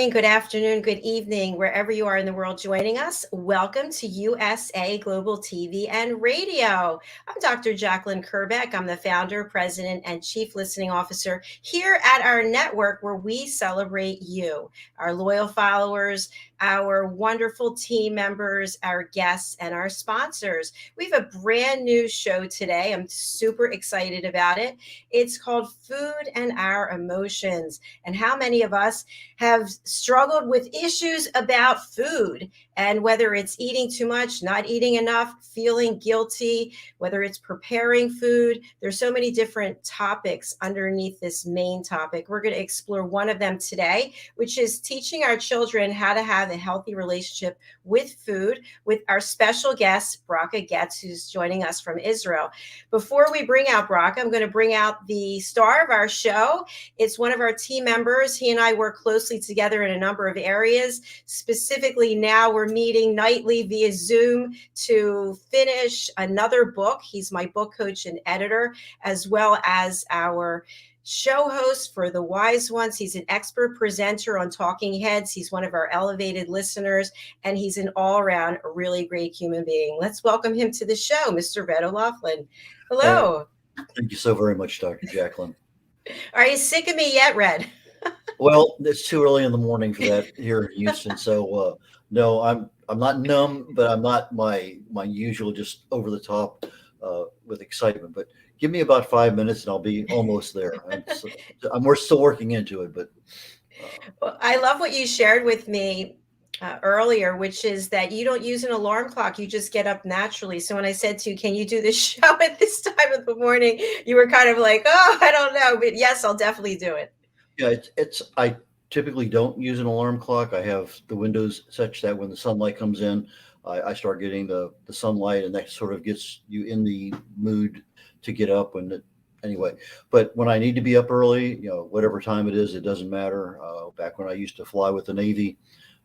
morning, good afternoon, good evening, wherever you are in the world joining us. Welcome to USA Global TV and Radio. I'm Dr. Jacalyn Kerbeck. I'm the founder, president, and chief listening officer here at our network where we celebrate you, our loyal followers, our wonderful team members, our guests, and our sponsors. We have a brand new show today. I'm super excited about it. It's called Food and Our Emotions. And how many of us have struggled with issues about food, and whether it's eating too much, not eating enough, feeling guilty, whether it's preparing food. There's so many different topics underneath this main topic. We're going to explore one of them today, which is teaching our children how to have a healthy relationship with food, with our special guest, Bracha Goetz, who's joining us from Israel. Before we bring out Bracha, I'm going to bring out the star of our show. It's one of our team members. He and I work closely together in a number of areas. Specifically, now we're meeting nightly via Zoom to finish another book. He's my book coach and editor, as well as our show host for The Wise Ones. He's an expert presenter on Talking Heads. He's one of our elevated listeners, and he's an all-around really great human being. Let's welcome him to the show, Mr. Red O'Loughlin. Hello. Thank you so very much, Dr. Jacalyn. Are you sick of me yet, Red? Well, it's too early in the morning for that here in Houston. So no, I'm not numb, but I'm not my usual just over the top with excitement. But give me about 5 minutes and I'll be almost there. We're still working into it, but Well, I love what you shared with me earlier, which is that you don't use an alarm clock. You just get up naturally. So when I said to you, can you do this show at this time of the morning? You were kind of like, oh, I don't know. But yes, I'll definitely do it. yeah, I typically don't use an alarm clock. I have the windows such that when the sunlight comes in, I start getting the sunlight, and that sort of gets you in the mood to get up anyway. But when I need to be up early, whatever time it is, it doesn't matter. Back when I used to fly with the Navy,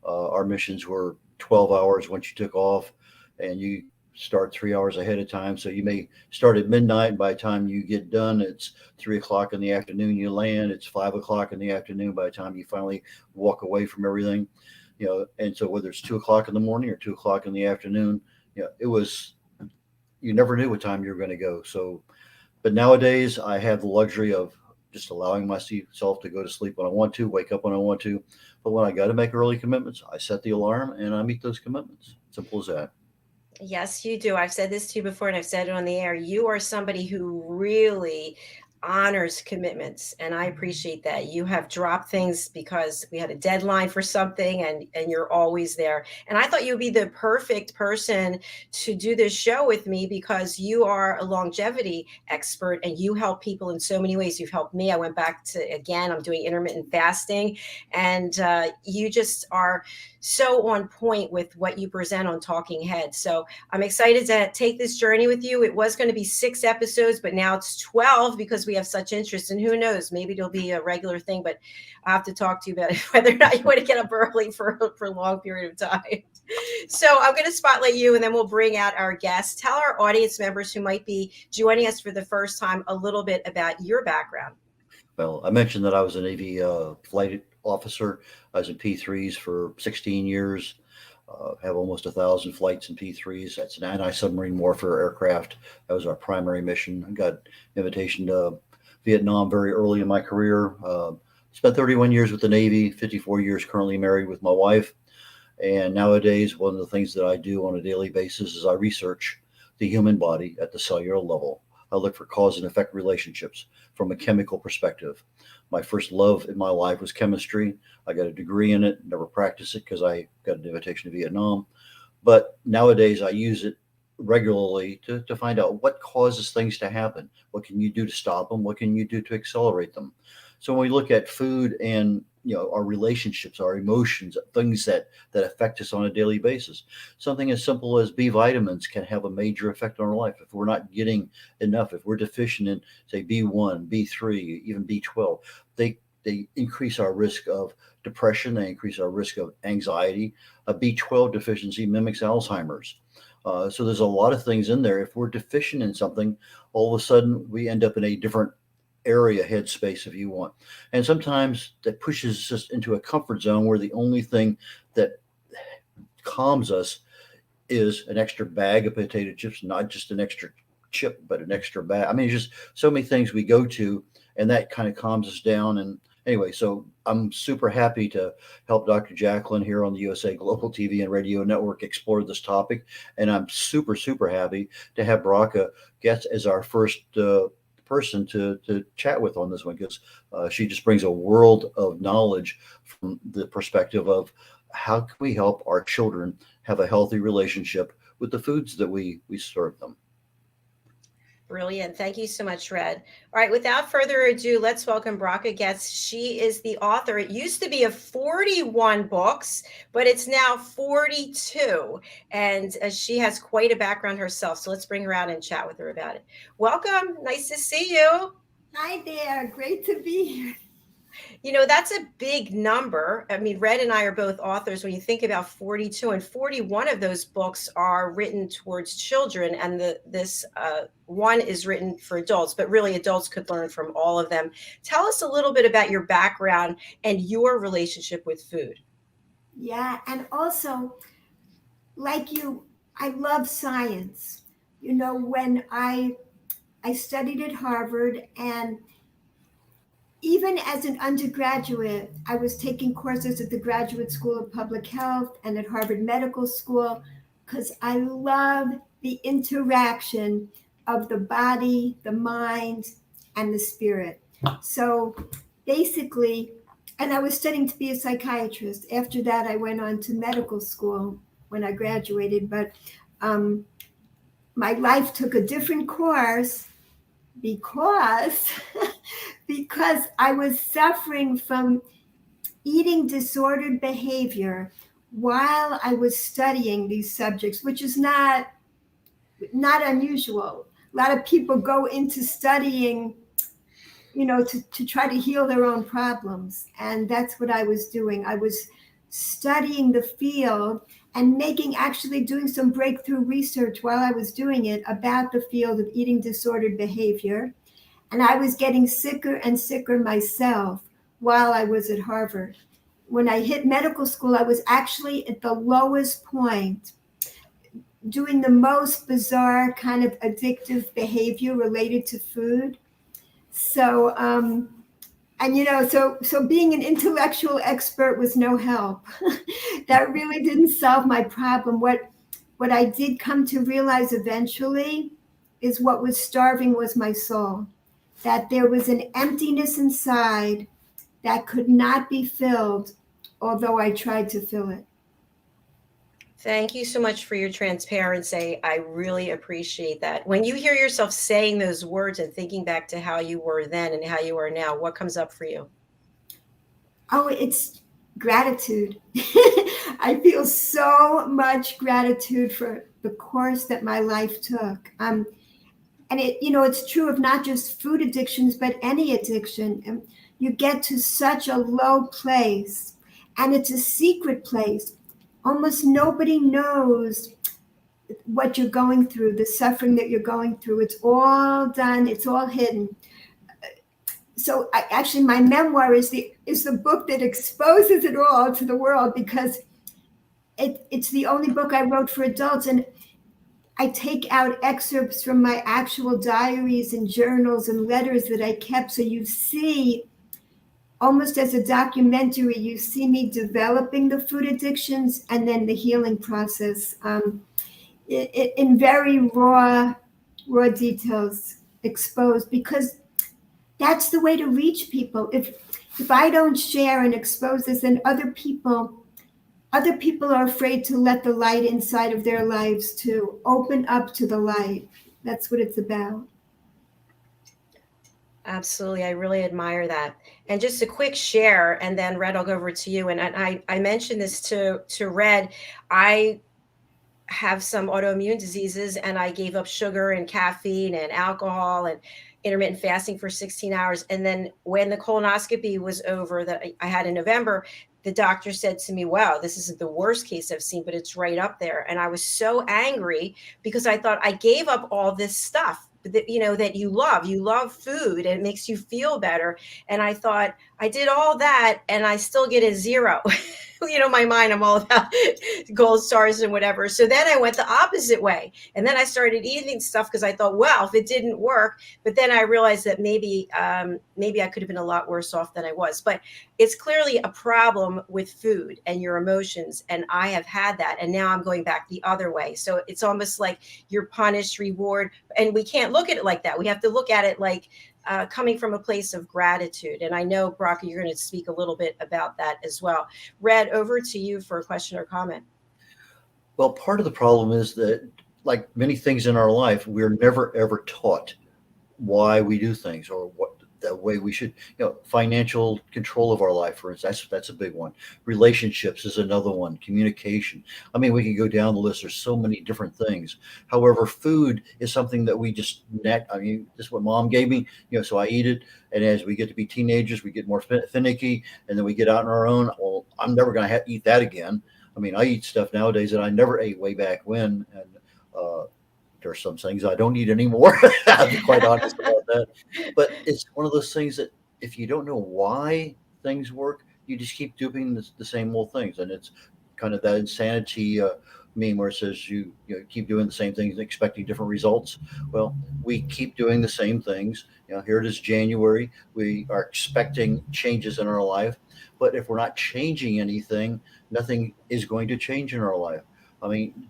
our missions were 12 hours once you took off, and you start 3 hours ahead of time. So you may start at midnight, and by the time you get done, it's 3 o'clock in the afternoon. You land, it's 5 o'clock in the afternoon by the time you finally walk away from everything. And so whether it's 2 o'clock in the morning or 2 o'clock in the afternoon, you never knew what time you were going to go. So, but nowadays I have the luxury of just allowing myself to go to sleep when I want to, wake up when I want to. But when I got to make early commitments, I set the alarm and I meet those commitments. Simple as that. Yes, you do. I've said this to you before, and I've said it on the air. You are somebody who really honors commitments, and I appreciate that. You have dropped things because we had a deadline for something, and you're always there. And I thought you would be the perfect person to do this show with me because you are a longevity expert and you help people in so many ways. You've helped me. I went back to, again, I'm doing intermittent fasting, and you just are so on point with what you present on Talking Heads. So I'm excited to take this journey with you. It was going to be 6 episodes, but now it's 12 because we have such interest. And who knows, maybe it'll be a regular thing, but I'll have to talk to you about whether or not you want to get up early for a long period of time. So I'm going to spotlight you, and then we'll bring out our guests. Tell our audience members who might be joining us for the first time a little bit about your background. Well, I mentioned that I was a Navy flight officer. I was in P3s for 16 years. Have almost 1,000 flights in P3s. That's an anti-submarine warfare aircraft. That was our primary mission. I got invitation to Vietnam very early in my career. Spent 31 years with the Navy, 54 years currently married with my wife. And nowadays, one of the things that I do on a daily basis is I research the human body at the cellular level. I look for cause and effect relationships from a chemical perspective. My first love in my life was chemistry. I got a degree in it, never practiced it because I got an invitation to Vietnam. But nowadays I use it regularly to find out what causes things to happen. What can you do to stop them? What can you do to accelerate them? So when we look at food and our relationships, our emotions, things that affect us on a daily basis, something as simple as B vitamins can have a major effect on our life. If we're not getting enough, if we're deficient in, say, B1, B3, even B12, they increase our risk of depression. They increase our risk of anxiety. A B12 deficiency mimics Alzheimer's. So there's a lot of things in there. If we're deficient in something, all of a sudden we end up in a different area headspace, if you want. And sometimes that pushes us into a comfort zone where the only thing that calms us is an extra bag of potato chips, not just an extra chip, but an extra bag. I mean, it's just so many things we go to, and that kind of calms us down. And anyway, so I'm super happy to help Dr. Jacalyn here on the USA Global TV and Radio Network explore this topic. And I'm super, super happy to have Bracha Goetz as our first person to chat with on this one, because she just brings a world of knowledge from the perspective of how can we help our children have a healthy relationship with the foods that we serve them. Brilliant. Thank you so much, Red. All right, without further ado, let's welcome Bracha Goetz. She is the author. It used to be of 41 books, but it's now 42. And she has quite a background herself. So let's bring her out and chat with her about it. Welcome. Nice to see you. Hi there. Great to be here. You know, that's a big number. I mean, Red and I are both authors. When you think about 42, and 41 of those books are written towards children, and this one is written for adults, but really adults could learn from all of them. Tell us a little bit about your background and your relationship with food. Yeah, and also, like you, I love science. You know, when I studied at Harvard, and even as an undergraduate, I was taking courses at the Graduate School of Public Health and at Harvard Medical School, because I love the interaction of the body, the mind, and the spirit. So basically, and I was studying to be a psychiatrist. After that, I went on to medical school when I graduated, but my life took a different course because because I was suffering from eating disordered behavior while I was studying these subjects, which is not unusual. A lot of people go into studying, you know, to try to heal their own problems. And that's what I was doing. I was studying the field and actually doing some breakthrough research while I was doing it about the field of eating disordered behavior. And I was getting sicker and sicker myself while I was at Harvard. When I hit medical school, I was actually at the lowest point, doing the most bizarre kind of addictive behavior related to food. So, and you know, so being an intellectual expert was no help. That really didn't solve my problem. What I did come to realize eventually is what was starving was my soul. That there was an emptiness inside that could not be filled, although I tried to fill it. Thank you so much for your transparency. I really appreciate that. When you hear yourself saying those words and thinking back to how you were then and how you are now, what comes up for you? Oh, it's gratitude. I feel so much gratitude for the course that my life took. And it, you know, it's true of not just food addictions, but any addiction. And you get to such a low place, and it's a secret place. Almost nobody knows what you're going through, the suffering that you're going through. It's all done. It's all hidden. So actually, my memoir is the book that exposes it all to the world, because it's the only book I wrote for adults. And I take out excerpts from my actual diaries and journals and letters that I kept. So you see, almost as a documentary, you see me developing the food addictions and then the healing process in very raw details, exposed, because that's the way to reach people. If I don't share and expose this, then other people are afraid to let the light inside of their lives, to open up to the light. That's what it's about. Absolutely. I really admire that. And just a quick share, and then Red, I'll go over to you. And I mentioned this to Red. I have some autoimmune diseases, and I gave up sugar and caffeine and alcohol and intermittent fasting for 16 hours. And then when the colonoscopy was over that I had in November, the doctor said to me, wow, this isn't the worst case I've seen, but it's right up there. And I was so angry because I thought I gave up all this stuff. that you love food and it makes you feel better. And I thought, I did all that and I still get a 0. My mind, I'm all about gold stars and whatever. So then I went the opposite way. And then I started eating stuff because I thought, well, if it didn't work, but then I realized that maybe I could have been a lot worse off than I was. But it's clearly a problem with food and your emotions. And I have had that. And now I'm going back the other way. So it's almost like you're punished, reward. And we can't look at it like that. We have to look at it like coming from a place of gratitude. And I know, Bracha, you're going to speak a little bit about that as well. Red, over to you for a question or comment. Well, part of the problem is that, like many things in our life, we're never ever taught why we do things or what the way we should. Financial control of our life, for instance, that's a big one. Relationships is another one. Communication. I mean, we can go down the list. There's so many different things. However, food is something that we just this is what mom gave me, so I eat it. And as we get to be teenagers, we get more finicky, and then we get out on our own. Well, I'm never going to eat that again. I mean, I eat stuff nowadays that I never ate way back when, and there's some things I don't eat anymore. I'll be quite honest about that. But it's one of those things that if you don't know why things work, you just keep doing the same old things. And it's kind of that insanity meme where it says you keep doing the same things and expecting different results. Well, we keep doing the same things. Here it is January. We are expecting changes in our life. But if we're not changing anything, nothing is going to change in our life. I mean,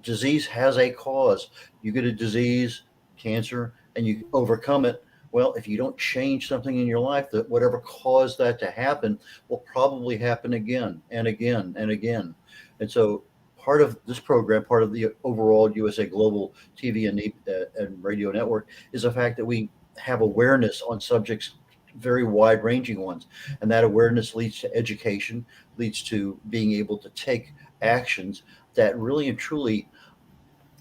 disease has a cause. You get a disease, cancer, and you overcome it. Well, if you don't change something in your life, that whatever caused that to happen will probably happen again and again and again. And so part of this program, part of the overall USA Global TV and radio network, is the fact that we have awareness on subjects, very wide-ranging ones. And that awareness leads to education, leads to being able to take actions that really and truly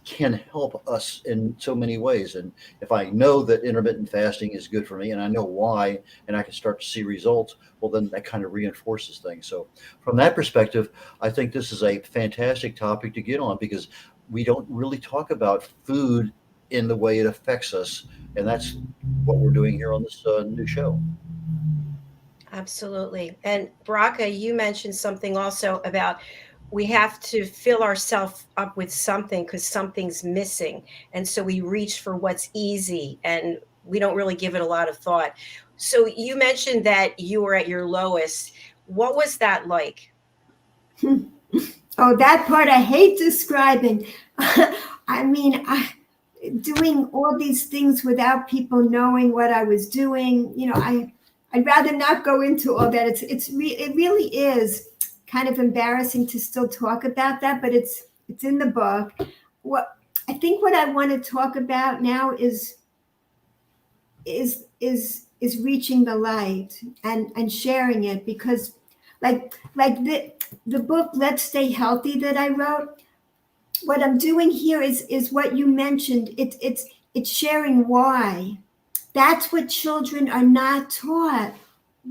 can help us in so many ways. And if I know that intermittent fasting is good for me and I know why, and I can start to see results, well, then that kind of reinforces things. So from that perspective, I think this is a fantastic topic to get on, because we don't really talk about food in the way it affects us. And that's what we're doing here on this new show. Absolutely. And Bracha, you mentioned something also about we have to fill ourselves up with something because something's missing. And so we reach for what's easy and we don't really give it a lot of thought. So you mentioned that you were at your lowest. What was that like? Oh, that part I hate describing. I mean, doing all these things without people knowing what I was doing, I'd rather not go into all that. It really is kind of embarrassing to still talk about that, but it's in the book. What I want to talk about now is reaching the light and sharing it, because like the book Let's Stay Healthy that I wrote, what I'm doing here is what you mentioned. It's sharing why. That's what children are not taught.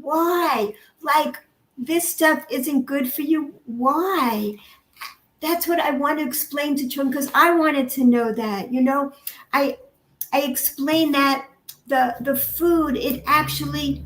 Why? Like, this stuff isn't good for you. Why? That's what I want to explain to children, because I wanted to know that. I explain that the food, it actually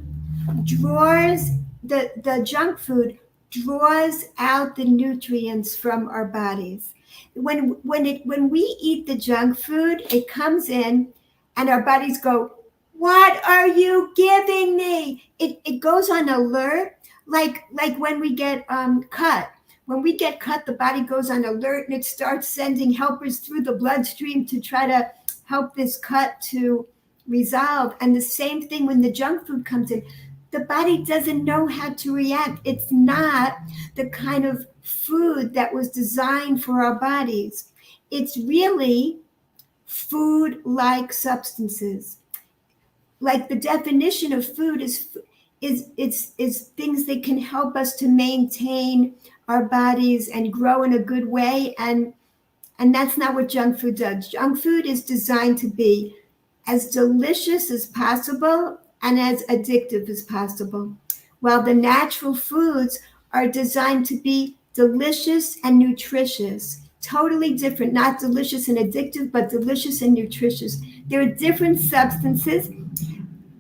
draws the junk food draws out the nutrients from our bodies. When we eat the junk food, it comes in and our bodies go, "What are you giving me?" It goes on alert, like when we get cut. When we get cut, the body goes on alert and it starts sending helpers through the bloodstream to try to help this cut to resolve. And the same thing when the junk food comes in. The body doesn't know how to react. It's not the kind of food that was designed for our bodies. It's really food-like substances. Like, the definition of food is things that can help us to maintain our bodies and grow in a good way. And that's not what junk food does. Junk food is designed to be as delicious as possible and as addictive as possible, while the natural foods are designed to be delicious and nutritious, totally different, not delicious and addictive, but delicious and nutritious. There are different substances.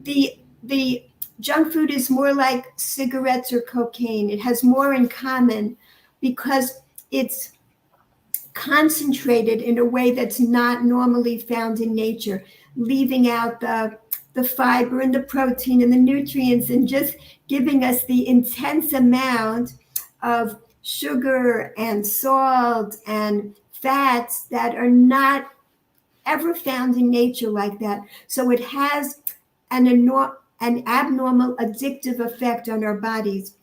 The junk food is more like cigarettes or cocaine. It has more in common because it's concentrated in a way that's not normally found in nature, leaving out the fiber and the protein and the nutrients and just giving us the intense amount of sugar and salt and fats that are not ever found in nature like that. So it has an abnormal addictive effect on our bodies.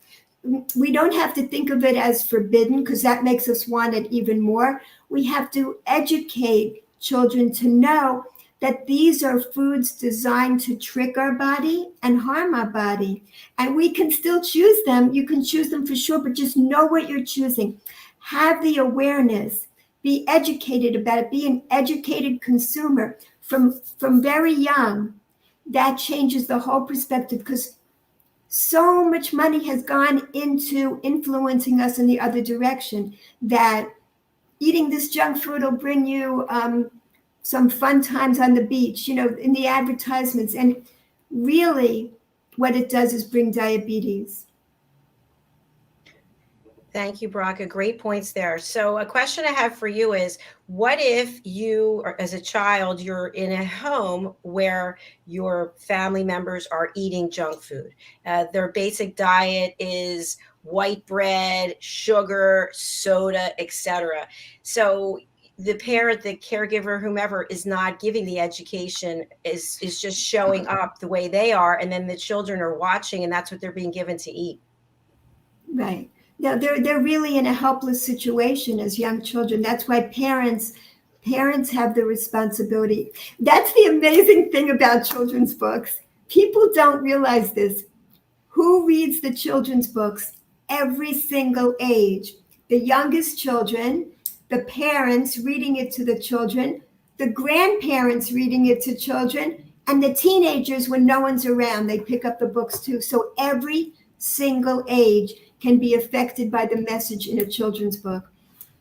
We don't have to think of it as forbidden because that makes us want it even more. We have to educate children to know that these are foods designed to trick our body and harm our body. And we can still choose them. You can choose them for sure, but just know what you're choosing. Have the awareness. Be educated about it. Be an educated consumer from very young. That changes the whole perspective because so much money has gone into influencing us in the other direction that eating this junk food will bring you some fun times on the beach, in the advertisements. And really what it does is bring diabetes. Thank you, Bracha. Great points there. So a question I have for you is, what if you, or as a child, you're in a home where your family members are eating junk food? Their basic diet is white bread, sugar, soda, etc. So the parent, the caregiver, whomever is not giving the education is just showing up the way they are. And then the children are watching and that's what they're being given to eat. Right. No, they're really in a helpless situation as young children. That's why parents have the responsibility. That's the amazing thing about children's books. People don't realize this. Who reads the children's books? Every single age. The youngest children, the parents reading it to the children, the grandparents reading it to children, and the teenagers when no one's around, they pick up the books too. So every single age can be affected by the message in a children's book.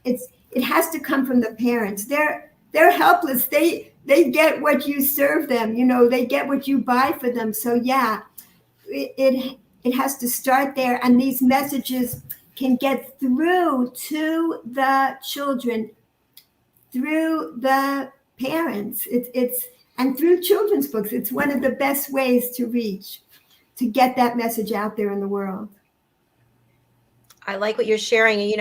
It has to come from the parents. They're helpless. They get what you serve them. They get what you buy for them. So yeah, it has to start there. And these messages can get through to the children through the parents. And through children's books. It's one of the best ways to get that message out there in the world. I like what you're sharing. And,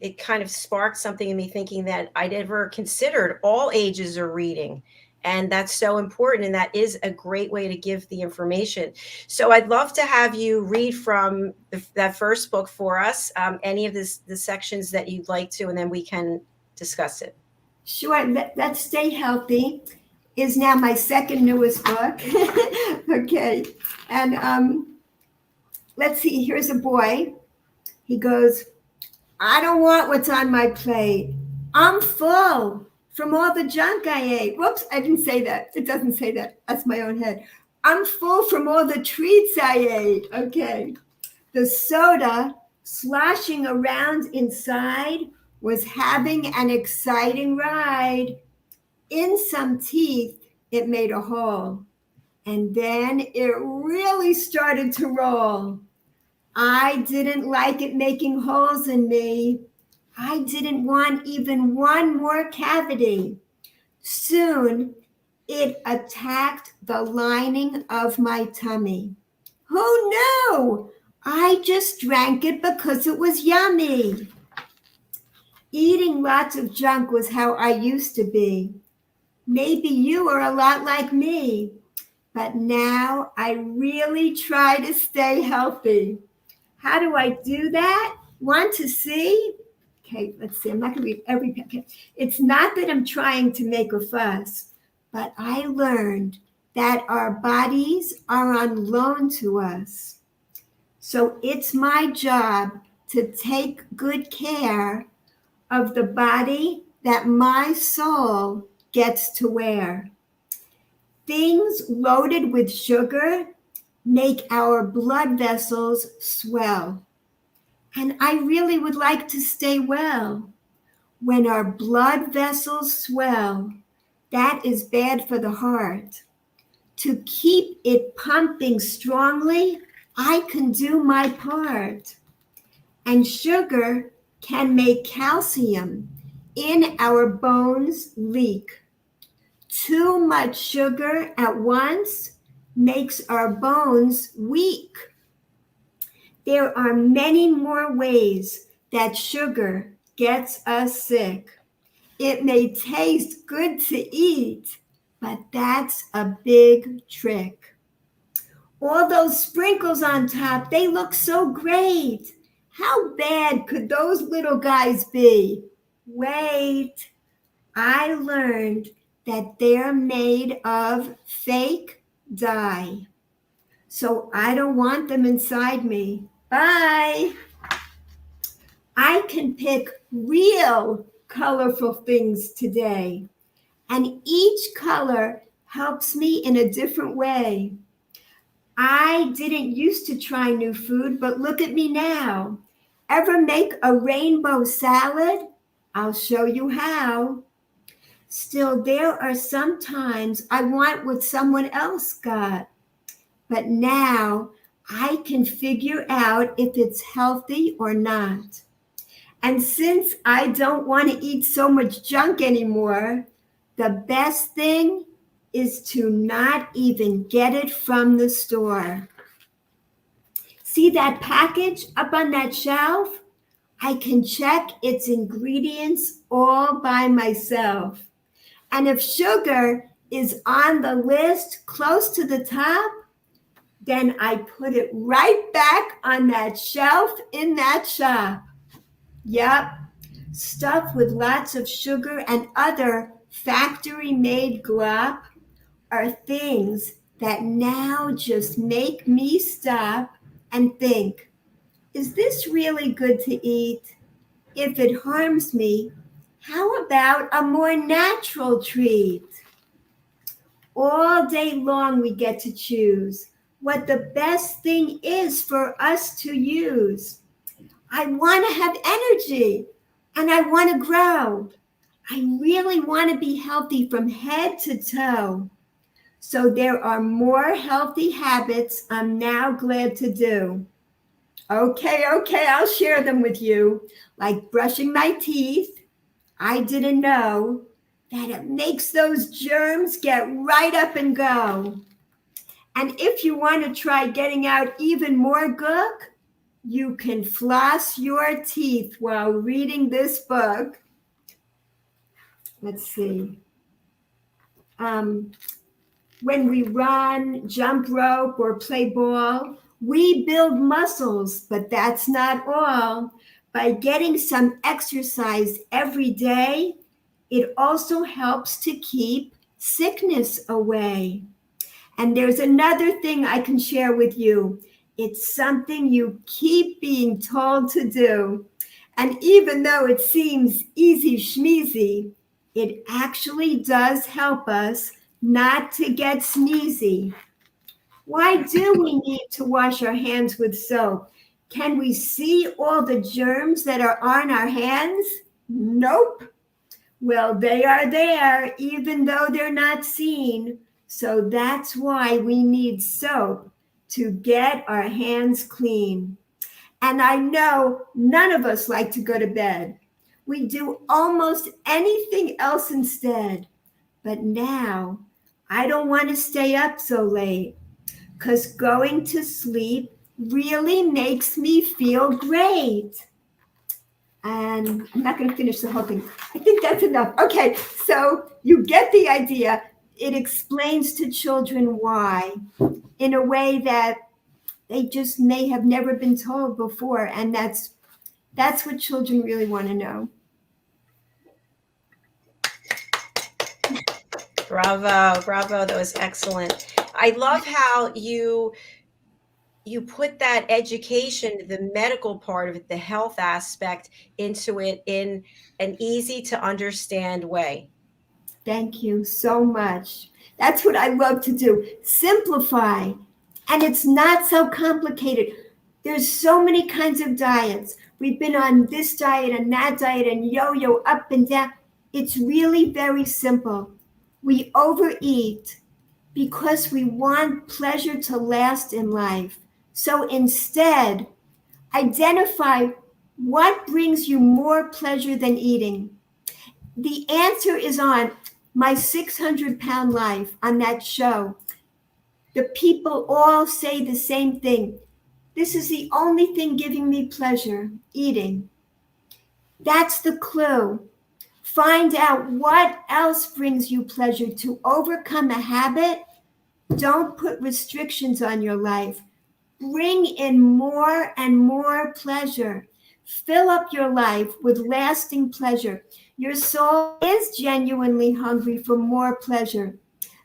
it kind of sparked something in me thinking that I never considered all ages are reading. And that's so important. And that is a great way to give the information. So I'd love to have you read from that first book for us, any of the sections that you'd like to, and then we can discuss it. Sure. Let's Stay Healthy is now my second newest book. Okay. And let's see. Here's a boy. He goes, I don't want what's on my plate. I'm full from all the junk I ate. Whoops, I didn't say that. It doesn't say that. That's my own head. I'm full from all the treats I ate. Okay. The soda sloshing around inside was having an exciting ride. In some teeth, it made a hole. And then it really started to roll. I didn't like it making holes in me. I didn't want even one more cavity. Soon, it attacked the lining of my tummy. Who knew? I just drank it because it was yummy. Eating lots of junk was how I used to be. Maybe you are a lot like me, but now I really try to stay healthy. How do I do that? Want to see? Okay, let's see. I'm not going to read every page. It's not that I'm trying to make a fuss, but I learned that our bodies are on loan to us. So it's my job to take good care of the body that my soul gets to wear. Things loaded with sugar make our blood vessels swell. And I really would like to stay well. When our blood vessels swell, that is bad for the heart. To keep it pumping strongly, I can do my part. And sugar can make calcium in our bones leak. Too much sugar at once makes our bones weak. There are many more ways that sugar gets us sick. It may taste good to eat, but that's a big trick. All those sprinkles on top, they look so great. How bad could those little guys be? Wait, I learned that they're made of fake dye. So I don't want them inside me. Bye. I can pick real colorful things today, and each color helps me in a different way. I didn't used to try new food, but look at me now. Ever make a rainbow salad? I'll show you how. Still, there are some times I want what someone else got. But now I can figure out if it's healthy or not. And since I don't want to eat so much junk anymore, the best thing is to not even get it from the store. See that package up on that shelf? I can check its ingredients all by myself. And if sugar is on the list close to the top, then I put it right back on that shelf in that shop. Yep, stuff with lots of sugar and other factory-made glop are things that now just make me stop and think, is this really good to eat? If it harms me, how about a more natural treat? All day long we get to choose what the best thing is for us to use. I want to have energy and I want to grow. I really want to be healthy from head to toe. So there are more healthy habits I'm now glad to do. Okay, I'll share them with you. Like brushing my teeth. I didn't know that it makes those germs get right up and go. And if you want to try getting out even more gook, you can floss your teeth while reading this book. Let's see. When we run, jump rope, or play ball, we build muscles, but that's not all. By getting some exercise every day, it also helps to keep sickness away. And there's another thing I can share with you. It's something you keep being told to do. And even though it seems easy schmeezy, it actually does help us not to get sneezy. Why do we need to wash our hands with soap? Can we see all the germs that are on our hands? Nope. Well, they are there, even though they're not seen. So that's why we need soap to get our hands clean. And I know none of us like to go to bed. We do almost anything else instead. But now I don't want to stay up so late because going to sleep really makes me feel great. And I'm not going to finish the whole thing. I think that's enough. Okay, so you get the idea. It explains to children why in a way that they just may have never been told before. And that's what children really want to know. Bravo. That was excellent. I love how you put that education, the medical part of it, the health aspect into it in an easy to understand way. Thank you so much. That's what I love to do. Simplify. And it's not so complicated. There's so many kinds of diets. We've been on this diet and that diet and yo-yo up and down. It's really very simple. We overeat because we want pleasure to last in life. So instead, identify what brings you more pleasure than eating. The answer is on My 600-Pound Life, on that show. The people all say the same thing. This is the only thing giving me pleasure, eating. That's the clue. Find out what else brings you pleasure to overcome a habit. Don't put restrictions on your life. Bring in more and more pleasure. Fill up your life with lasting pleasure. Your soul is genuinely hungry for more pleasure.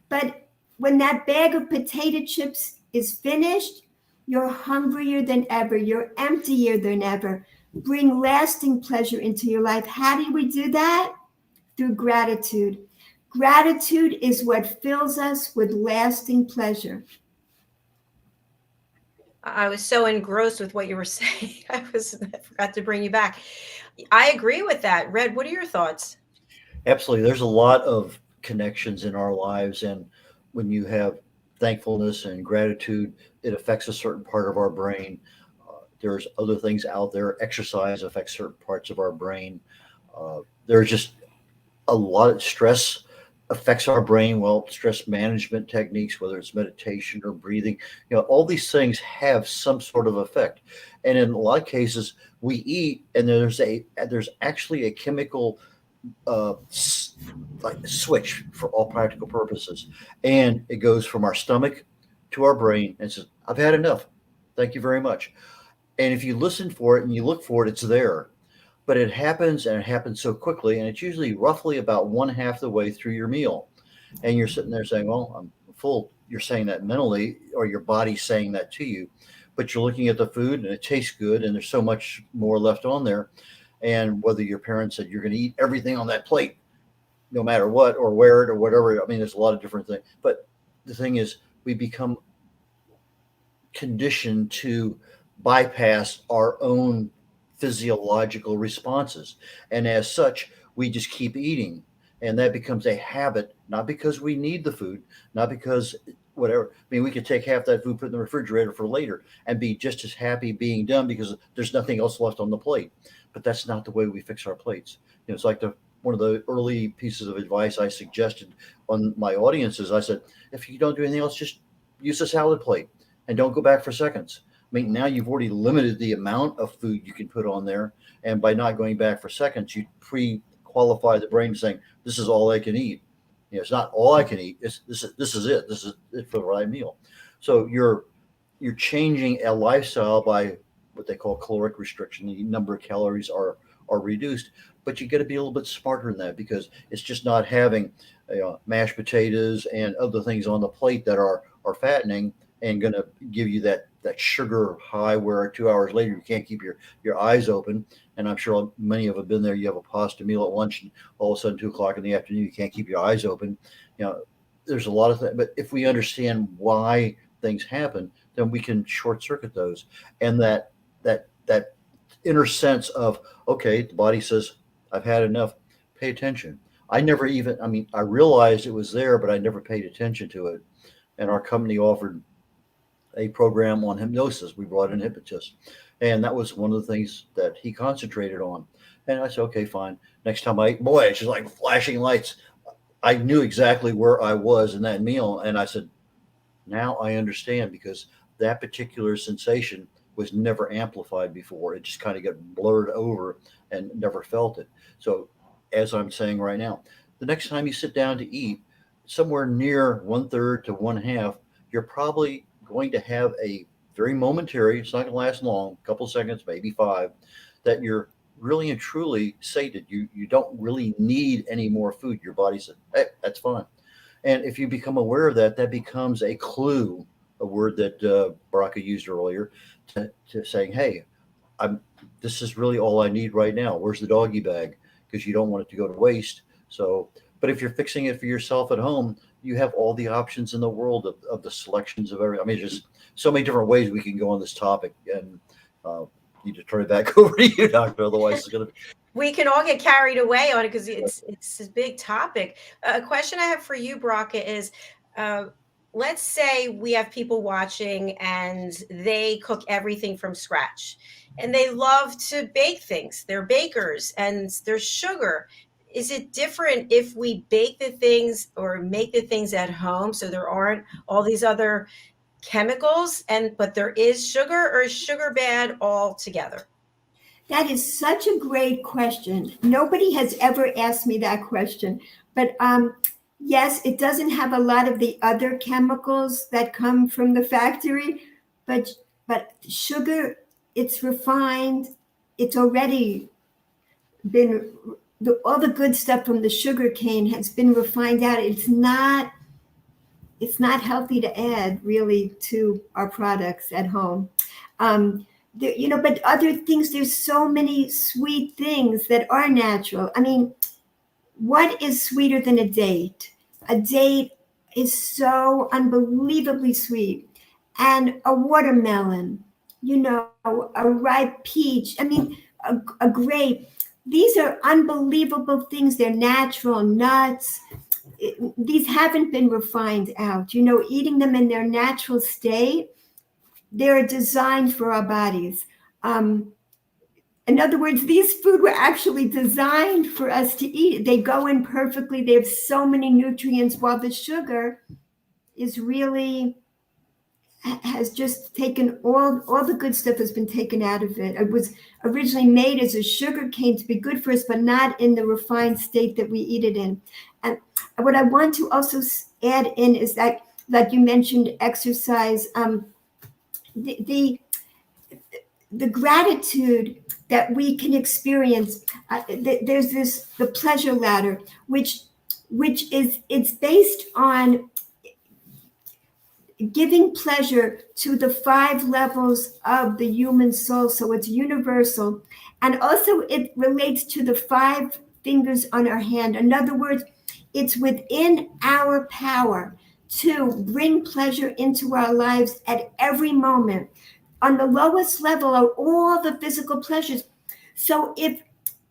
But when that bag of potato chips is finished, you're hungrier than ever. You're emptier than ever. Bring lasting pleasure into your life. How do we do that? Through gratitude. Gratitude is what fills us with lasting pleasure. I was so engrossed with what you were saying. I forgot to bring you back. I agree with that. Red, what are your thoughts? Absolutely. There's a lot of connections in our lives. And when you have thankfulness and gratitude, it affects a certain part of our brain. There's other things out there. Exercise affects certain parts of our brain. There's just a lot of stress affects our brain. Well, stress management techniques, whether it's meditation or breathing, all these things have some sort of effect. And in a lot of cases, we eat, and there's actually a chemical like switch for all practical purposes, and it goes from our stomach to our brain and says, "I've had enough. Thank you very much." And if you listen for it and you look for it, it's there. But it happens, and it happens so quickly, and it's usually roughly about one half the way through your meal. And you're sitting there saying, "Well, I'm full." You're saying that mentally, or your body's saying that to you. But you're looking at the food and it tastes good, and there's so much more left on there. And whether your parents said you're going to eat everything on that plate, no matter what, or wear it or whatever. I mean, there's a lot of different things. But the thing is, we become conditioned to bypass our own physiological responses. And as such, we just keep eating. And that becomes a habit, not because we need the food, not because whatever. I mean, we could take half that food, put it in the refrigerator for later, and be just as happy being done because there's nothing else left on the plate. But that's not the way we fix our plates. It's like one of the early pieces of advice I suggested on my audiences. I said, if you don't do anything else, just use a salad plate and don't go back for seconds. I mean, now you've already limited the amount of food you can put on there. And by not going back for seconds, you pre-qualify the brain saying, this is all I can eat. It's not all I can eat. This is it. This is it for the right meal. So you're changing a lifestyle by what they call caloric restriction. The number of calories are reduced, but you got to be a little bit smarter than that, because it's just not having mashed potatoes and other things on the plate that are fattening and going to give you that sugar high where 2 hours later you can't keep your eyes open. And I'm sure many of them have been there. You have a pasta meal at lunch, and all of a sudden 2 o'clock in the afternoon you can't keep your eyes open. There's a lot of things. But if we understand why things happen, then we can short circuit those. And that inner sense of, okay, the body says, I've had enough. Pay attention. I realized it was there, but I never paid attention to it. And our company offered a program on hypnosis. We brought in hypnotists, and that was one of the things that he concentrated on. And I said, okay, fine. Next time boy, it's just like flashing lights. I knew exactly where I was in that meal. And I said, now I understand, because that particular sensation was never amplified before. It just kind of got blurred over and never felt it. So as I'm saying right now, the next time you sit down to eat, somewhere near 1/3 to 1/2, you're probably going to have a very momentary, it's not going to last long, a couple seconds, maybe 5, that you're really and truly sated. You don't really need any more food. Your body said, hey, that's fine. And if you become aware of that, that becomes a clue, a word that Bracha used earlier, to saying, hey, this is really all I need right now. Where's the doggy bag? Because you don't want it to go to waste. So, but if you're fixing it for yourself at home, you have all the options in the world of the selections of every. I mean, just so many different ways we can go on this topic, and need to turn it back over to you, doctor. Otherwise, it's going to. We can all get carried away on it because it's a big topic. A question I have for you, Bracha, is uh, let's say we have people watching and they cook everything from scratch and they love to bake things. They're bakers and there's sugar. Is it different if we bake the things or make the things at home so there aren't all these other chemicals but there is sugar, or is sugar bad altogether? That is such a great question. Nobody has ever asked me that question. But yes, it doesn't have a lot of the other chemicals that come from the factory, but sugar, it's refined. It's already been all the good stuff from the sugar cane has been refined out. It's not healthy to add really to our products at home. But other things, there's so many sweet things that are natural. I mean, what is sweeter than a date? A date is so unbelievably sweet. And a watermelon, a ripe peach. I mean, a grape. These are unbelievable things. They're natural nuts. These haven't been refined out. Eating them in their natural state, they're designed for our bodies. In other words, these food were actually designed for us to eat. They go in perfectly. They have so many nutrients, while the sugar is really has just taken all the good stuff has been taken out of it. It was originally made as a sugar cane to be good for us, but not in the refined state that we eat it in. And what I want to also add in is that, like you mentioned, exercise. The gratitude that we can experience. There's the pleasure ladder, which is it's based on giving pleasure to the 5 levels of the human soul. So it's universal, and also it relates to the 5 fingers on our hand. In other words, it's within our power to bring pleasure into our lives at every moment. On the lowest level are all the physical pleasures. So if,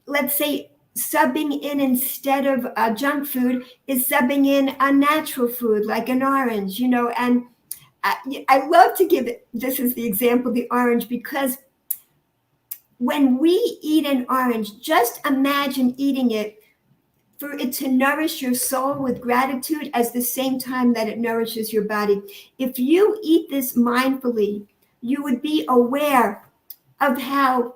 let's say, subbing in instead of junk food is subbing in a natural food like an orange, and I love to give it, this is the example, the orange, because when we eat an orange, just imagine eating it for it to nourish your soul with gratitude at the same time that it nourishes your body. If you eat this mindfully, you would be aware of how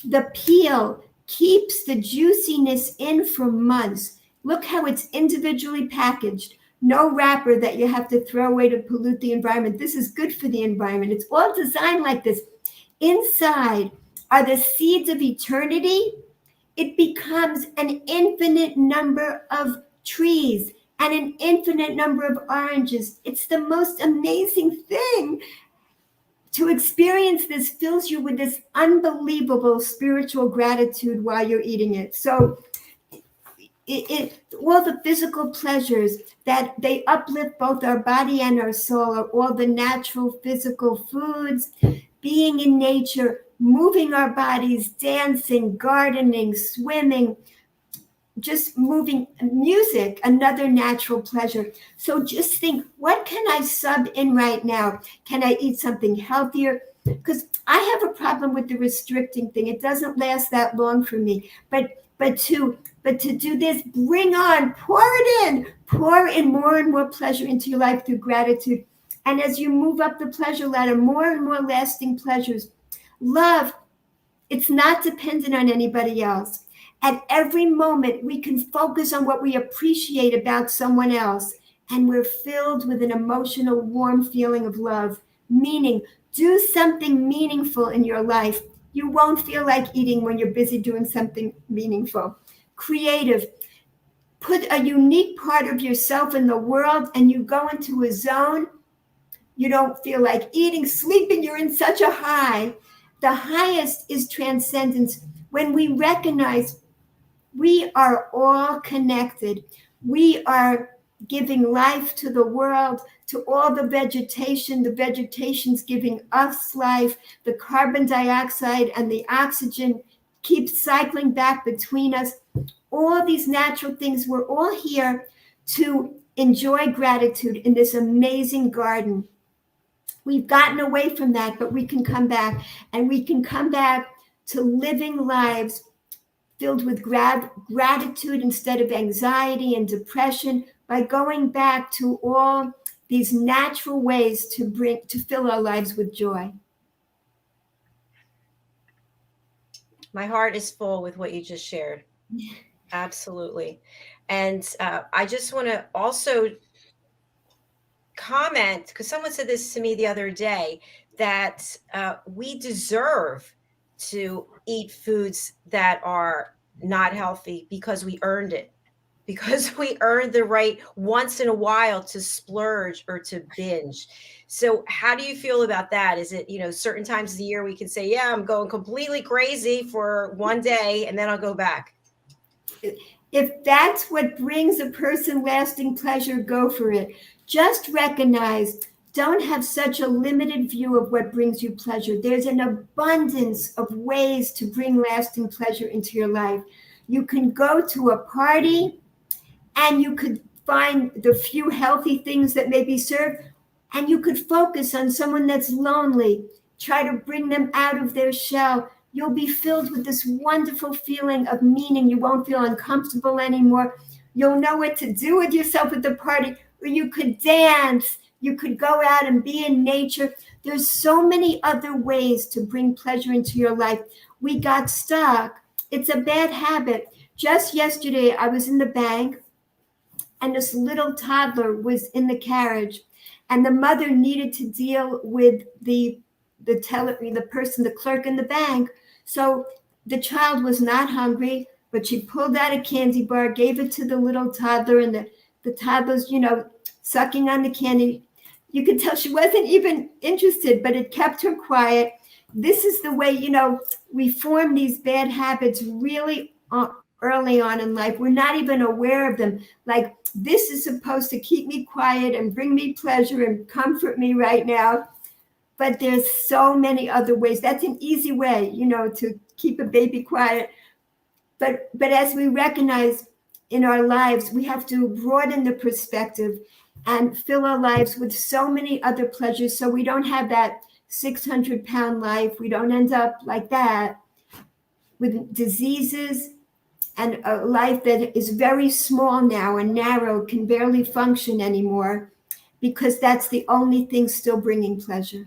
the peel keeps the juiciness in for months. Look how it's individually packaged. No wrapper that you have to throw away to pollute the environment. This is good for the environment. It's all designed like this. Inside are the seeds of eternity. It becomes an infinite number of trees and an infinite number of oranges. It's the most amazing thing. To experience this fills you with this unbelievable spiritual gratitude while you're eating it. So all the physical pleasures that they uplift both our body and our soul are all the natural physical foods, being in nature, moving our bodies, dancing, gardening, swimming, just moving, music, another natural pleasure. So just think, what can I sub in right now? Can I eat something healthier? Because I have a problem with the restricting thing. It doesn't last that long for me. But to do this, pour in more and more pleasure into your life through gratitude. And as you move up the pleasure ladder, more and more lasting pleasures. Love, it's not dependent on anybody else. At every moment, we can focus on what we appreciate about someone else, and we're filled with an emotional, warm feeling of love. Meaning, do something meaningful in your life. You won't feel like eating when you're busy doing something meaningful. Creative. Put a unique part of yourself in the world, and you go into a zone. You don't feel like eating, sleeping. You're in such a high. The highest is transcendence. When we recognize we are all connected. We are giving life to the world, to all the vegetation's giving us life, the carbon dioxide and the oxygen keep cycling back between us. All these natural things, we're all here to enjoy gratitude in this amazing garden. We've gotten away from that, but we can come back, and we can come back to living lives filled with gratitude instead of anxiety and depression by going back to all these natural ways to fill our lives with joy. My heart is full with what you just shared. Absolutely. And I just want to also comment, because someone said this to me the other day, that we deserve to eat foods that are not healthy because we earned it, because we earned the right once in a while to splurge or to binge. So how do you feel about that? Is it, certain times of the year we can say, yeah, I'm going completely crazy for one day and then I'll go back? If that's what brings a person lasting pleasure, go for it. Just recognize, don't have such a limited view of what brings you pleasure. There's an abundance of ways to bring lasting pleasure into your life. You can go to a party and you could find the few healthy things that may be served, and you could focus on someone that's lonely. Try to bring them out of their shell. You'll be filled with this wonderful feeling of meaning. You won't feel uncomfortable anymore. You'll know what to do with yourself at the party, or you could dance. You could go out and be in nature. There's so many other ways to bring pleasure into your life. We got stuck. It's a bad habit. Just yesterday, I was in the bank, and this little toddler was in the carriage, and the mother needed to deal with the person, the clerk in the bank. So the child was not hungry, but she pulled out a candy bar, gave it to the little toddler, and the toddler's, sucking on the candy. You could tell she wasn't even interested, but it kept her quiet. This is the way, we form these bad habits really early on in life. We're not even aware of them. Like, this is supposed to keep me quiet and bring me pleasure and comfort me right now. But there's so many other ways. That's an easy way, to keep a baby quiet. But as we recognize in our lives, we have to broaden the perspective and fill our lives with so many other pleasures, so we don't have that 600-pound life. We don't end up like that with diseases and a life that is very small now and narrow, can barely function anymore, because that's the only thing still bringing pleasure.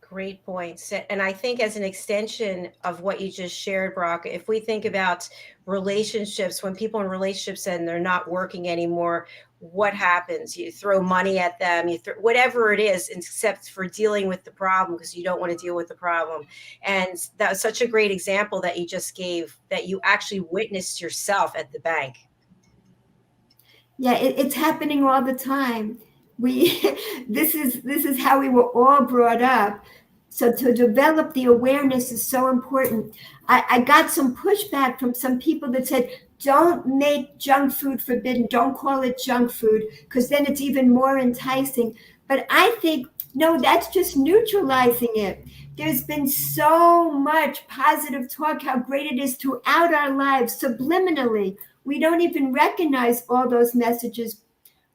Great points. And I think as an extension of what you just shared, Bracha, if we think about relationships, when people in relationships and they're not working anymore, what happens? You throw money at them, whatever it is, except for dealing with the problem, because you don't want to deal with the problem. And that was such a great example that you just gave, that you actually witnessed yourself at the bank. Yeah, it's happening all the time. This is how we were all brought up. So to develop the awareness is so important. I got some pushback from some people that said, don't make junk food forbidden. Don't call it junk food, because then it's even more enticing. But I think, no, that's just neutralizing it. There's been so much positive talk, how great it is throughout our lives, subliminally. We don't even recognize all those messages.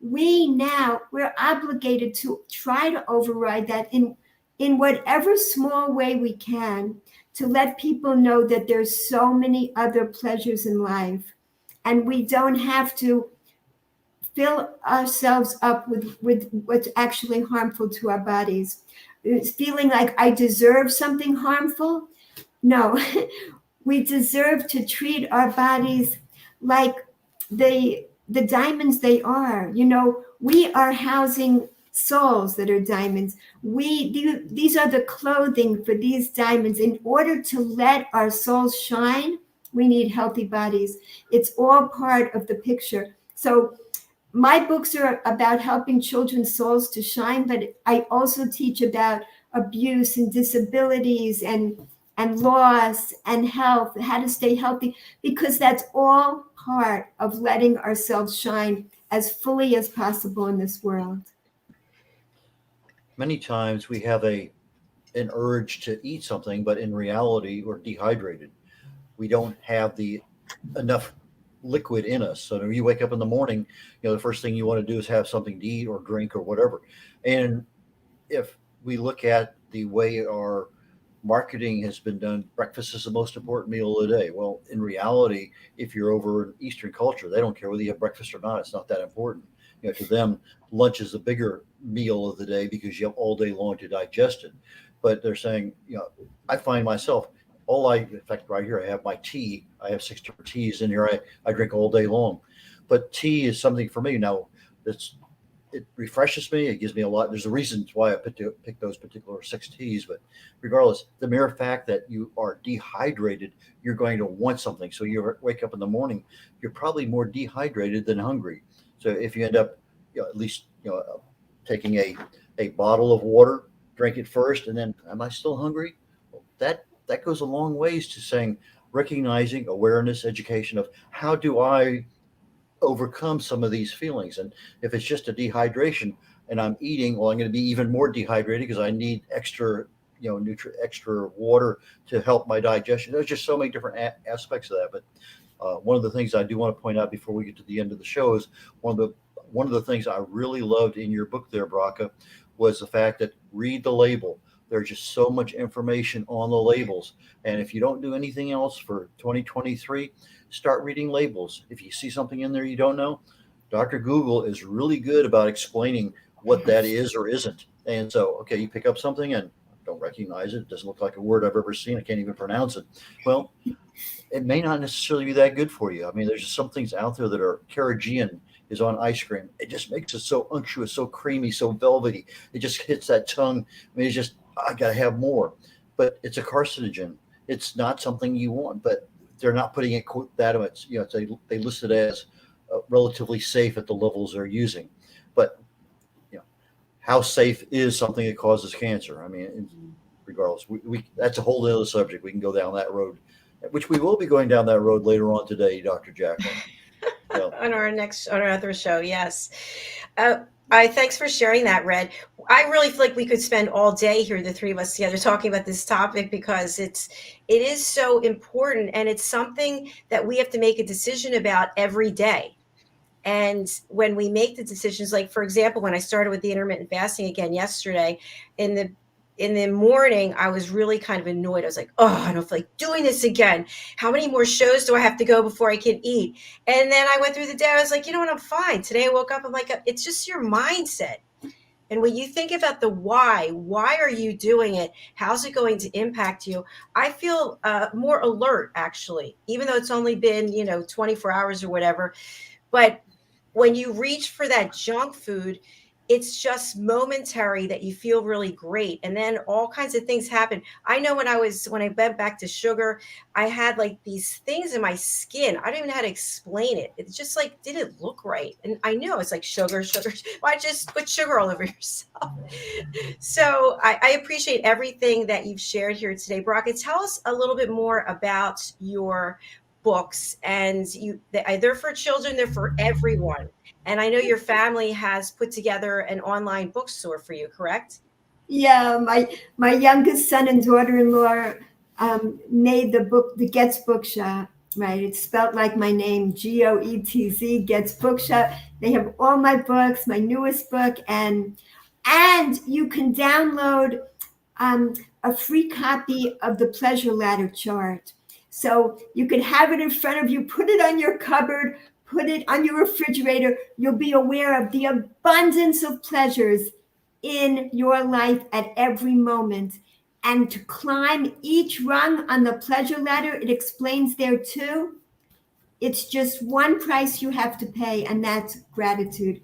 We're obligated to try to override that in whatever small way we can, to let people know that there's so many other pleasures in life, and we don't have to fill ourselves up with what's actually harmful to our bodies. It's feeling like I deserve something harmful. No, we deserve to treat our bodies like the diamonds they are. We are housing souls that are diamonds. These are the clothing for these diamonds. In order to let our souls shine, we need healthy bodies. It's all part of the picture. So my books are about helping children's souls to shine, but I also teach about abuse and disabilities and and loss and health, how to stay healthy, because that's all part of letting ourselves shine as fully as possible in this world. Many times we have an urge to eat something, but in reality, we're dehydrated. We don't have the enough liquid in us. So when you wake up in the morning, the first thing you want to do is have something to eat or drink or whatever. And if we look at the way our marketing has been done, breakfast is the most important meal of the day. Well, in reality, if you're over in Eastern culture, they don't care whether you have breakfast or not. It's not that important. To them, lunch is the bigger meal of the day because you have all day long to digest it. But they're saying, I find myself, in fact, right here, I have my tea. I have 6 different teas in here. I drink all day long. But tea is something for me now that's it refreshes me. It gives me a lot. There's a reason why I pick those particular 6 teas, but regardless, the mere fact that you are dehydrated, you're going to want something. So you wake up in the morning, you're probably more dehydrated than hungry. So if you end up, at least taking a bottle of water, drink it first, and then am I still hungry? Well, that goes a long ways to saying recognizing awareness, education of how do I overcome some of these feelings. And if it's just a dehydration and I'm eating, well, I'm going to be even more dehydrated because I need extra, extra water to help my digestion. There's just so many different aspects of that. But one of the things I do want to point out before we get to the end of the show is one of the things I really loved in your book there, Bracha, was the fact that read the label. There's just so much information on the labels. And if you don't do anything else for 2023, start reading labels. If you see something in there you don't know, Dr. Google is really good about explaining what that is or isn't. And so, okay, you pick up something and don't recognize it. It doesn't look like a word I've ever seen. I can't even pronounce it. Well, it may not necessarily be that good for you. I mean, there's just some things out there that are carrageenan is on ice cream. It just makes it so unctuous, so creamy, so velvety. It just hits that tongue. I mean, it's just, I got to have more. But it's a carcinogen. It's not something you want, but they're not putting it that much. They list it as relatively safe at the levels they're using. But, how safe is something that causes cancer? I mean, regardless, we that's a whole other subject. We can go down that road, which we will be going down that road later on today, Dr. Jacalyn. On our other show, yes. Thanks for sharing that, Red. I really feel like we could spend all day here, the three of us together, talking about this topic because it is so important, and it's something that we have to make a decision about every day. And when we make the decisions, like for example, when I started with the intermittent fasting again yesterday, in the morning, I was really kind of annoyed. I was like, oh, I don't feel like doing this again. How many more shows do I have to go before I can eat? And then I went through the day. I was like, you know what? I'm fine. Today I woke up. I'm like, it's just your mindset. And when you think about the why are you doing it? How's it going to impact you? I feel more alert, actually, even though it's only been, 24 hours or whatever. But when you reach for that junk food, it's just momentary that you feel really great. And then all kinds of things happen. I know when I went back to sugar, I had like these things in my skin. I don't even know how to explain it. It's just like, didn't look right. And I know it's like sugar. Why just put sugar all over yourself? So I appreciate everything that you've shared here today. Bracha, tell us a little bit more about your books. And they're for children, they're for everyone. And I know your family has put together an online bookstore for you, correct? Yeah, my youngest son and daughter-in-law made the book, the Goetz Bookshop, right? It's spelled like my name, Goetz, Goetz Bookshop. They have all my books, my newest book, and you can download a free copy of the Pleasure Ladder chart. So you can have it in front of you, put it on your cupboard, put it on your refrigerator. You'll be aware of the abundance of pleasures in your life at every moment. And to climb each rung on the pleasure ladder, it explains there too. It's just one price you have to pay, and that's gratitude.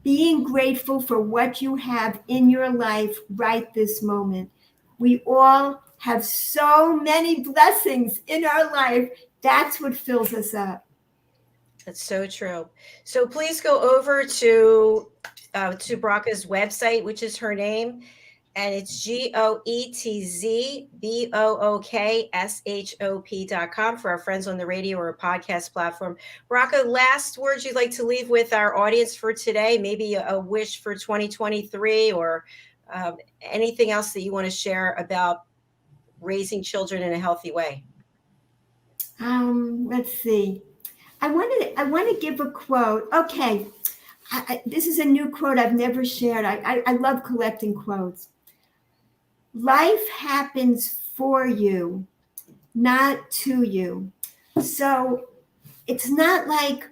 Being grateful for what you have in your life right this moment. We all have so many blessings in our life. That's what fills us up. That's so true. So please go over to Bracha's website, which is her name, And it's GoetzBookshop.com for our friends on the radio or a podcast platform. Bracha, last words you'd like to leave with our audience for today? Maybe a wish for 2023 or anything else that you want to share about raising children in a healthy way? Let's see. I want to give a quote. Okay, this is a new quote I've never shared. I love collecting quotes. Life happens for you, not to you. So it's not like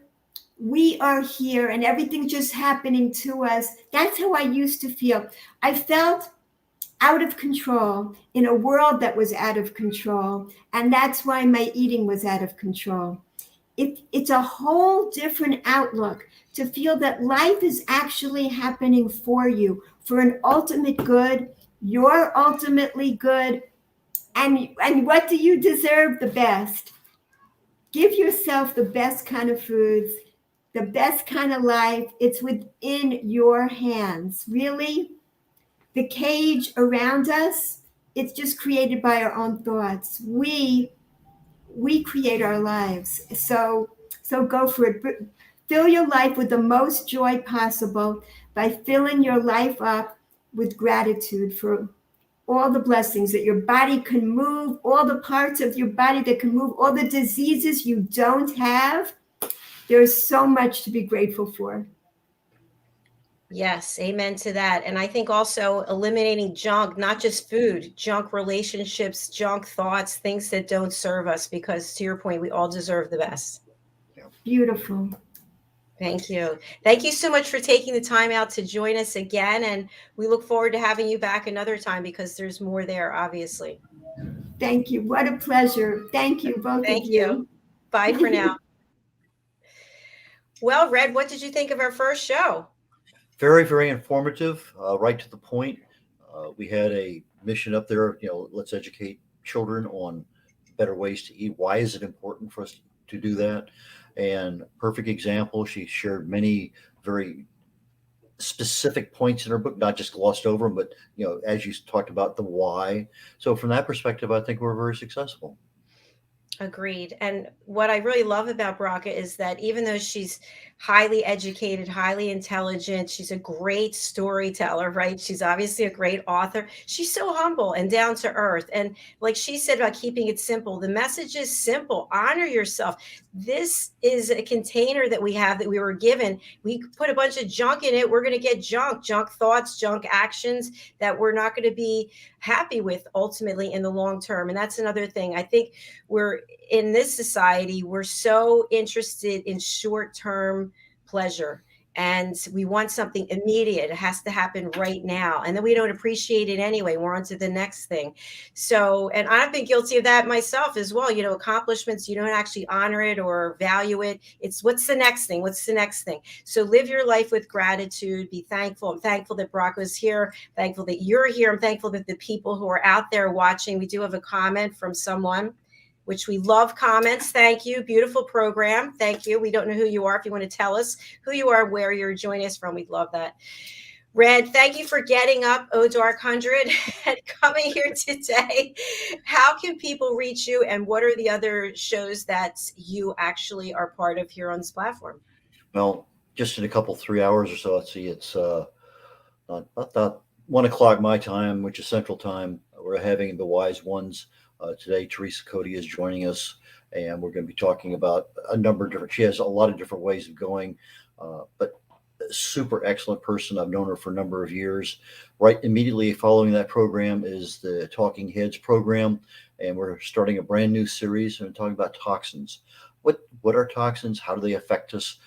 we are here and everything's just happening to us. That's how I used to feel. I felt out of control in a world that was out of control. And that's why my eating was out of control. It's a whole different outlook to feel that life is actually happening for you, for an ultimate good. You're ultimately good. And what do you deserve? The best. Give yourself the best kind of foods, the best kind of life. It's within your hands. Really, the cage around us, it's just created by our own thoughts. We create our lives. So go for it. Fill your life with the most joy possible by filling your life up with gratitude for all the blessings that your body can move, all the parts of your body that can move, all the diseases you don't have. There's so much to be grateful for. Yes, amen to that. And I think also eliminating junk, not just food, junk relationships, junk thoughts, things that don't serve us, because to your point, we all deserve the best. Beautiful. Thank you. Thank you so much for taking the time out to join us again. And we look forward to having you back another time because there's more there, obviously. Thank you. What a pleasure. Thank you, both Thank of you. Bye for now. Well, Red, what did you think of our first show? Very, very informative, right to the point. We had a mission up there, let's educate children on better ways to eat. Why is it important for us to do that? And perfect example, she shared many very specific points in her book, not just glossed over them, but, as you talked about the why. So from that perspective, I think we're very successful. Agreed. And what I really love about Bracha is that even though she's highly educated, highly intelligent, she's a great storyteller, right? She's obviously a great author. She's so humble and down to earth. And like she said about keeping it simple, the message is simple. Honor yourself. This is a container that we have that we were given. We put a bunch of junk in it. We're going to get junk thoughts, junk actions that we're not going to be happy with ultimately in the long term. And that's another thing. I think we're in this society, we're so interested in short-term pleasure and we want something immediate. It has to happen right now. And then we don't appreciate it anyway. We're on to the next thing. So, and I've been guilty of that myself as well. Accomplishments, you don't actually honor it or value it. It's what's the next thing? What's the next thing? So live your life with gratitude. Be thankful. I'm thankful that Brock was here. Thankful that you're here. I'm thankful that the people who are out there watching, we do have a comment from someone, which we love comments. Thank you. Beautiful program. Thank you. We don't know who you are. If you want to tell us who you are, where you're joining us from, we'd love that. Red, thank you for getting up, Oh Dark 100, and coming here today. How can people reach you, and what are the other shows that you actually are part of here on this platform? Well, just in a couple, 3 hours or so, let's see, it's about 1 o'clock my time, which is Central Time. We're having the Wise Ones. Today, Teresa Cody is joining us, and we're going to be talking about a number of different, she has a lot of different ways of going, but a super excellent person. I've known her for a number of years. Right immediately following that program is the Talking Heads program, and we're starting a brand new series and talking about toxins. What are toxins? How do they affect us?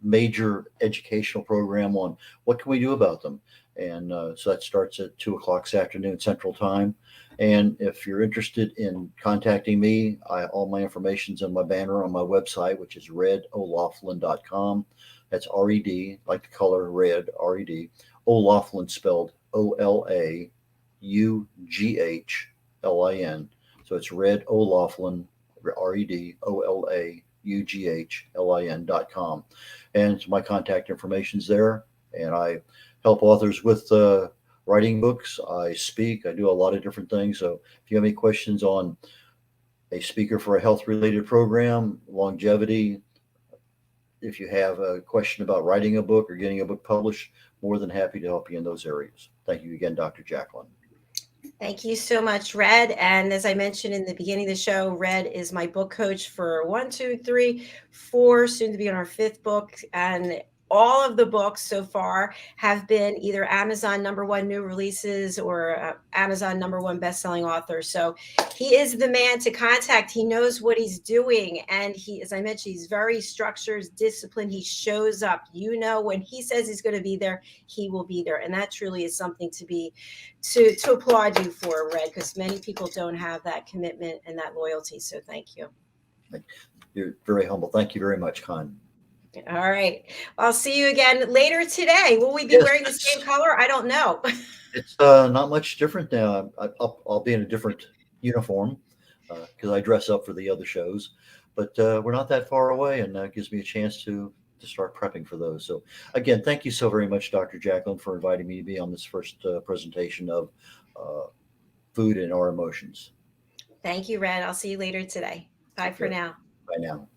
Major educational program on what can we do about them. And so that starts at 2 o'clock this afternoon Central Time. And if you're interested in contacting me, all my information's on my banner on my website, which is redolaughlin.com. That's R-E-D, like the color red, R-E-D. O'Laughlin spelled O-L-A-U-G-H-L-I-N. So it's Red O'Laughlin, REDOLAUGHLIN.com. And my contact information's there. And I help authors with writing books. I speak. I do a lot of different things. So if you have any questions on a speaker for a health-related program, longevity, if you have a question about writing a book or getting a book published, more than happy to help you in those areas. Thank you again, Dr. Jacalyn. Thank you so much, Red. And as I mentioned in the beginning of the show, Red is my book coach for 1, 2, 3, 4, soon to be on our 5th book. And all of the books so far have been either Amazon #1 new releases or Amazon #1 best-selling author. So he is the man to contact. He knows what he's doing. And he, as I mentioned, he's very structured, disciplined. He shows up. You know, when he says he's going to be there, he will be there. And that truly is something to applaud you for, Red, because many people don't have that commitment and that loyalty. So thank you. You're very humble. Thank you very much, Con. All right. I'll see you again later today. Will we be wearing the same color? I don't know. It's not much different now. I'll be in a different uniform because I dress up for the other shows, but we're not that far away, and that gives me a chance to start prepping for those. So again, thank you so very much, Dr. Jacalyn, for inviting me to be on this first presentation of food and our emotions. Thank you, Red. I'll see you later today. Bye for now. Bye now.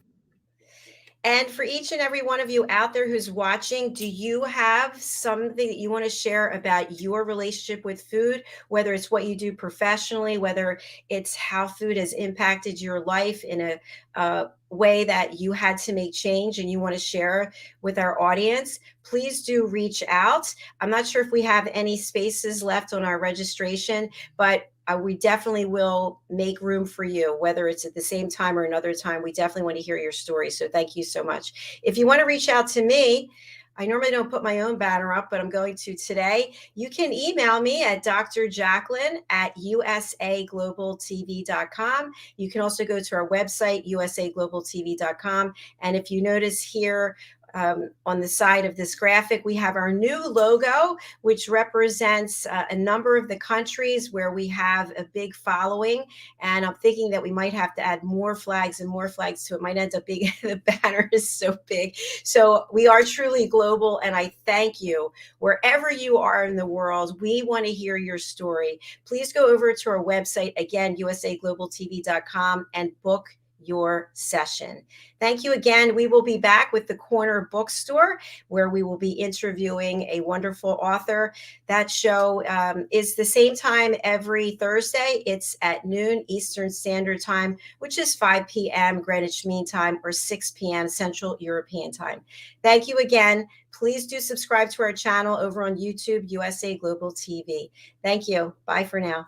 And for each and every one of you out there who's watching, do you have something that you want to share about your relationship with food, whether it's what you do professionally, whether it's how food has impacted your life in a way that you had to make change and you want to share with our audience? Please do reach out. I'm not sure if we have any spaces left on our registration, but we definitely will make room for you, whether it's at the same time or another time. We definitely want to hear your story. So thank you so much. If you want to reach out to me, I normally don't put my own banner up, but I'm going to today. You can email me at drjacalyn@usaglobaltv.com. You can also go to our website, usaglobaltv.com. And if you notice here, on the side of this graphic, we have our new logo, which represents a number of the countries where we have a big following. And I'm thinking that we might have to add more flags and more flags to it. Might end up being the banner is so big. So we are truly global. And I thank you wherever you are in the world. We want to hear your story. Please go over to our website, again, usaglobaltv.com, and book your session. Thank you again. We will be back with the Corner Bookstore, where we will be interviewing a wonderful author. That show is the same time every Thursday. It's at noon Eastern Standard Time, which is 5 p.m. Greenwich Mean Time or 6 p.m. Central European Time. Thank you again. Please do subscribe to our channel over on YouTube, USA Global TV. Thank you. Bye for now.